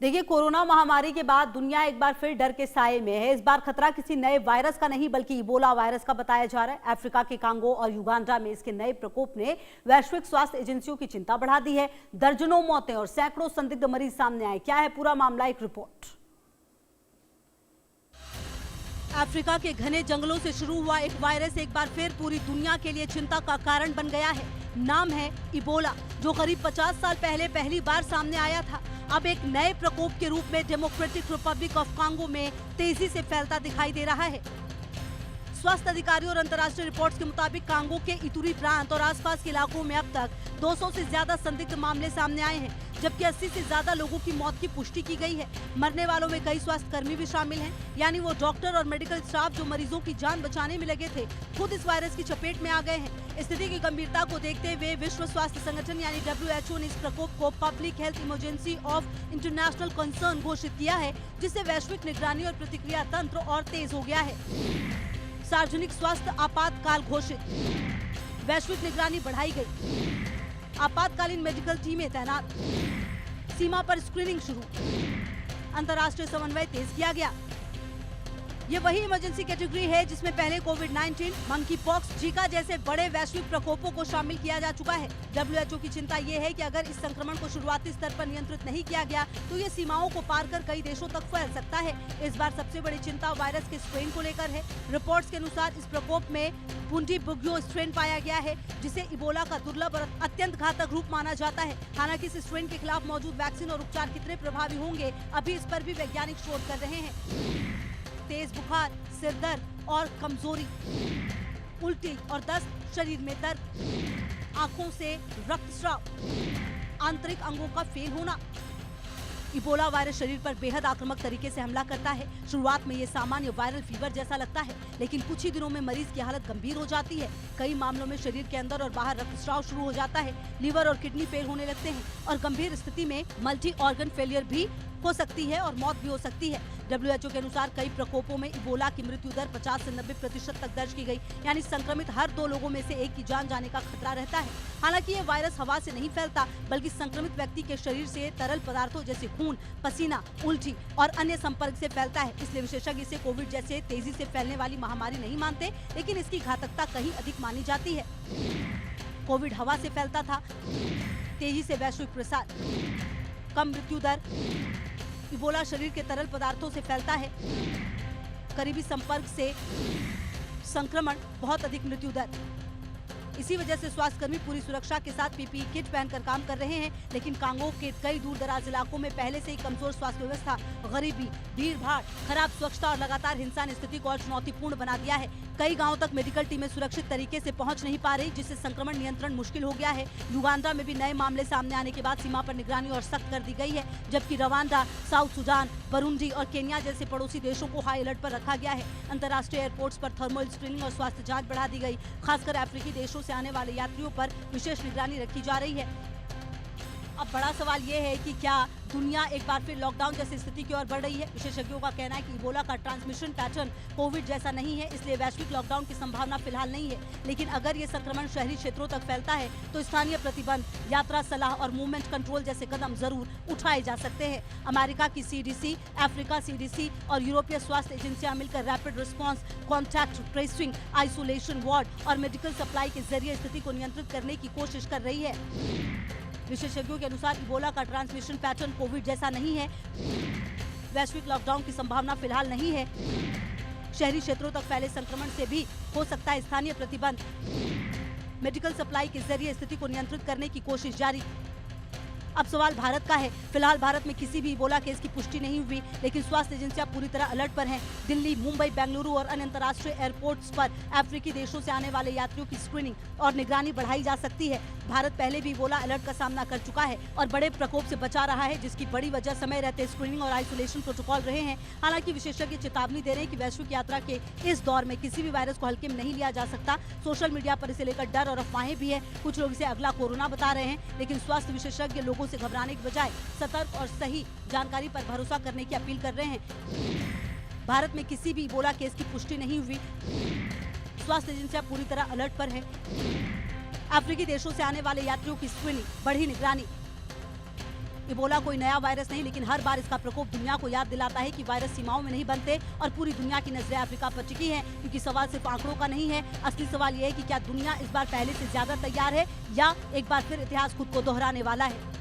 देखिए, कोरोना महामारी के बाद दुनिया एक बार फिर डर के साए में है। इस बार खतरा किसी नए वायरस का नहीं बल्कि इबोला वायरस का बताया जा रहा है। अफ्रीका के कांगो और युगांडा में इसके नए प्रकोप ने वैश्विक स्वास्थ्य एजेंसियों की चिंता बढ़ा दी है। दर्जनों मौतें और सैकड़ों संदिग्ध मरीज सामने आए। क्या है पूरा मामला, एक रिपोर्ट। अफ्रीका के घने जंगलों से शुरू हुआ एक वायरस एक बार फिर पूरी दुनिया के लिए चिंता का कारण बन गया है। नाम है इबोला, जो करीब 50 साल पहले पहली बार सामने आया था। अब एक नए प्रकोप के रूप में डेमोक्रेटिक रिपब्लिक ऑफ कांगो में तेजी से फैलता दिखाई दे रहा है। स्वास्थ्य अधिकारियों और अंतर्राष्ट्रीय रिपोर्ट्स के मुताबिक कांगो के इतुरी प्रांत और आसपास के इलाकों में अब तक 200 से ज्यादा संदिग्ध मामले सामने आए हैं, जबकि 80 से ज्यादा लोगों की मौत की पुष्टि की गई है। मरने वालों में कई स्वास्थ्य कर्मी भी शामिल हैं, यानी वो डॉक्टर और मेडिकल स्टाफ जो मरीजों की जान बचाने में लगे थे, खुद इस वायरस की चपेट में आ गए हैं। स्थिति की गंभीरता को देखते हुए विश्व स्वास्थ्य संगठन यानी WHO ने इस प्रकोप को public health emergency of international concern घोषित किया है, जिससे वैश्विक निगरानी और प्रतिक्रिया तंत्र और तेज हो गया है। सार्वजनिक स्वास्थ्य आपातकाल घोषित, वैश्विक निगरानी बढ़ाई गई, आपातकालीन मेडिकल टीमें तैनात, सीमा पर स्क्रीनिंग शुरू, अंतर्राष्ट्रीय समन्वय तेज किया गया। ये वही इमरजेंसी कैटेगरी है जिसमें पहले कोविड-19, मंकी पॉक्स, जीका जैसे बड़े वैश्विक प्रकोपों को शामिल किया जा चुका है। WHO की चिंता ये है कि अगर इस संक्रमण को शुरुआती स्तर पर नियंत्रित नहीं किया गया तो ये सीमाओं को पार कर कई देशों तक फैल सकता है। इस बार सबसे बड़ी चिंता वायरस के स्ट्रेन को लेकर है। रिपोर्ट्स के अनुसार इस प्रकोप में बुंडीबुग्यो स्ट्रेन पाया गया है, जिसे इबोला का दुर्लभ और अत्यंत घातक रूप माना जाता है। हालांकि इस स्ट्रेन के खिलाफ मौजूद वैक्सीन और उपचार कितने प्रभावी होंगे, अभी इस पर भी वैज्ञानिक शोध कर रहे हैं। तेज बुखार, सिर दर्द और कमजोरी, उल्टी और दस्त, शरीर में दर्द, आंखों से रक्तस्राव, आंतरिक अंगों का फेल होना। इबोला वायरस शरीर पर बेहद आक्रामक तरीके से हमला करता है। शुरुआत में ये सामान्य वायरल फीवर जैसा लगता है, लेकिन कुछ ही दिनों में मरीज की हालत गंभीर हो जाती है। कई मामलों में शरीर के अंदर और बाहर रक्तस्राव शुरू हो जाता है, लीवर और किडनी फेल होने लगते हैं और गंभीर स्थिति में मल्टी ऑर्गन फेलियर भी हो सकती है और मौत भी हो सकती है। WHO के अनुसार कई प्रकोपों में इबोला की मृत्यु दर 50 से 90% तक दर्ज की गई, यानी संक्रमित हर 2 लोगों में से एक की जान जाने का खतरा रहता है। हालांकि ये वायरस हवा से नहीं फैलता, बल्कि संक्रमित व्यक्ति के शरीर से तरल पदार्थों जैसे खून, पसीना, उल्टी और अन्य संपर्क से फैलता है। इसलिए विशेषज्ञ इसे कोविड जैसे तेजी से फैलने वाली महामारी नहीं मानते, लेकिन इसकी घातकता कहीं अधिक मानी जाती है। कोविड हवा से फैलता था, तेजी से वैश्विक प्रसार, कम मृत्यु दर। इबोला शरीर के तरल पदार्थों से फैलता है, करीबी संपर्क से संक्रमण, बहुत अधिक मृत्यु दर। इसी वजह से स्वास्थ्यकर्मी पूरी सुरक्षा के साथ PPE किट पहनकर काम कर रहे हैं, लेकिन कांगो के कई दूर दराज इलाकों में पहले से ही कमजोर स्वास्थ्य व्यवस्था, गरीबी, भीड़-भाड़, खराब स्वच्छता और लगातार हिंसा ने स्थिति को और चुनौतीपूर्ण बना दिया है। कई गांवों तक मेडिकल टीमें सुरक्षित तरीके से पहुंच नहीं पा रही, जिससे संक्रमण नियंत्रण मुश्किल हो गया है। युगांडा में भी नए मामले सामने आने के बाद सीमा पर निगरानी और सख्त कर दी गई है, जबकि रवांडा, साउथ सुडान, बुरुंडी और केन्या जैसे पड़ोसी देशों को हाई अलर्ट पर रखा गया है। अंतर्राष्ट्रीय एयरपोर्ट्स पर थर्मल स्क्रीनिंग और स्वास्थ्य जांच बढ़ा दी गई। खासकर अफ्रीकी देशों से आने वाले यात्रियों पर विशेष निगरानी रखी जा रही है। अब बड़ा सवाल ये है कि क्या दुनिया एक बार फिर लॉकडाउन जैसी स्थिति की ओर बढ़ रही है। विशेषज्ञों का कहना है कि इबोला का ट्रांसमिशन पैटर्न कोविड जैसा नहीं है, इसलिए वैश्विक लॉकडाउन की संभावना फिलहाल नहीं है। लेकिन अगर ये संक्रमण शहरी क्षेत्रों तक फैलता है तो स्थानीय प्रतिबंध, यात्रा सलाह और मूवमेंट कंट्रोल जैसे कदम जरूर उठाए जा सकते हैं। अमेरिका की CDC, अफ्रीका CDC और यूरोपीय स्वास्थ्य एजेंसियां मिलकर rapid response, contact tracing, isolation ward और मेडिकल सप्लाई के जरिए स्थिति को नियंत्रित करने की कोशिश कर रही है। विशेषज्ञों के अनुसार इबोला का ट्रांसमिशन पैटर्न कोविड जैसा नहीं है, वैश्विक लॉकडाउन की संभावना फिलहाल नहीं है। शहरी क्षेत्रों तक फैले संक्रमण से भी हो सकता है स्थानीय प्रतिबंध, मेडिकल सप्लाई के जरिए स्थिति को नियंत्रित करने की कोशिश जारी। अब सवाल भारत का है। फिलहाल भारत में किसी भी इबोला केस की पुष्टि नहीं हुई, लेकिन स्वास्थ्य एजेंसियां पूरी तरह अलर्ट पर हैं। दिल्ली, मुंबई, बेंगलुरु और अन्य अंतर्राष्ट्रीय एयरपोर्ट्स पर अफ्रीकी देशों से आने वाले यात्रियों की स्क्रीनिंग और निगरानी बढ़ाई जा सकती है। भारत पहले भी इबोला अलर्ट का सामना कर चुका है और बड़े प्रकोप से बचा रहा है, जिसकी बड़ी वजह समय रहते स्क्रीनिंग और आइसोलेशन प्रोटोकॉल रहे हैं। हालांकि विशेषज्ञ चेतावनी दे रहे हैं कि वैश्विक यात्रा के इस दौर में किसी भी वायरस को हल्के में नहीं लिया जा सकता। सोशल मीडिया पर इसे लेकर डर और अफवाहें भी है। कुछ लोग इसे अगला कोरोना बता रहे हैं, लेकिन स्वास्थ्य विशेषज्ञ लोगों से घबराने के बजाय सतर्क और सही जानकारी पर भरोसा करने की अपील कर रहे हैं। भारत में किसी भी इबोला केस की पुष्टि नहीं हुई, स्वास्थ्य एजेंसियां पूरी तरह अलर्ट पर हैं। अफ्रीकी देशों से आने वाले यात्रियों की स्क्रीनिंग, बढ़ी निगरानी। इबोला कोई नया वायरस नहीं, लेकिन हर बार इसका प्रकोप दुनिया को याद दिलाता है कि वायरस सीमाओं में नहीं बनते और पूरी दुनिया की नजरें अफ्रीका पर टिकी हैं। क्योंकि सवाल सिर्फ आंकड़ों का नहीं है, असली सवाल ये है कि क्या दुनिया इस बार पहले से ज्यादा तैयार है या एक बार फिर इतिहास खुद को दोहराने वाला है।